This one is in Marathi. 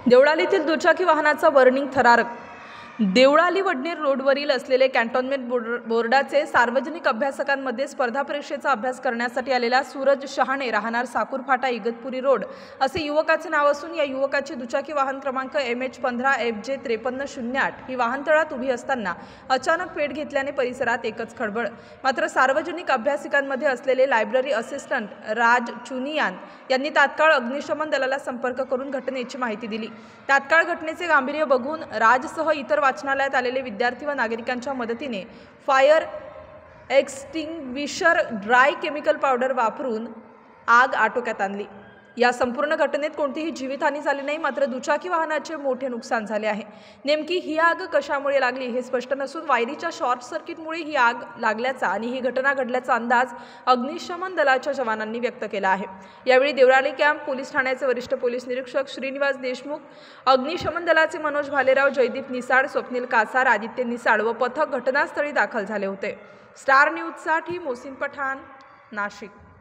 देवळालीतील दुचाकी वाहनाचा वर्निंग थरारक। देवळाली वडनेर रोडवरील असलेले कॅन्टोन्मेंट बोर्डाचे सार्वजनिक अभ्यासकांमध्ये स्पर्धा परीक्षेचा अभ्यास करण्यासाठी आलेला सूरज शहाणे राहणार साकूर फाटा इगतपुरी रोड असे युवकाचे नाव असून या युवकाची दुचाकी वाहन क्रमांक MH15FJ 5308 ही वाहनतळात उभी असताना अचानक पेट घेतल्याने परिसरात एकच खळबळ। मात्र सार्वजनिक अभ्यासिकांमध्ये असलेले लायब्ररी असिस्टंट राज चुनियान यांनी तात्काळ अग्निशमन दलाला संपर्क करून घटनेची माहिती दिली। तात्काळ घटनेचे गांभीर्य बघून राजसह इतर वाचनालयात आलेले विद्यार्थी व नागरिकांच्या मदतीने fire extinguisher dry chemical powder वापरून आग आटोक्यात आणली। या संपूर्ण घटनेत कोणतीही जीवितहानी झाली नाही, मात्र दुचाकी वाहनाचे मोठे नुकसान झाले आहे। नेमकी ही आग कशामुळे लागली हे स्पष्ट नसून वायरीच्या शॉर्ट सर्किटमुळे ही आग लागल्याचा आणि ही घटना घडल्याचा अंदाज अग्निशमन दलाच्या जवानांनी व्यक्त केला आहे। यावेळी देवळाली कॅम्प पोलीस ठाण्याचे वरिष्ठ पोलीस निरीक्षक श्रीनिवास देशमुख, अग्निशमन दलाचे मनोज भालेराव, जयदीप निसाड, स्वप्नील कासार, आदित्य निसाड व पथक घटनास्थळी दाखल झाले होते। स्टार न्यूजसाठी मोहसिन पठाण, नाशिक।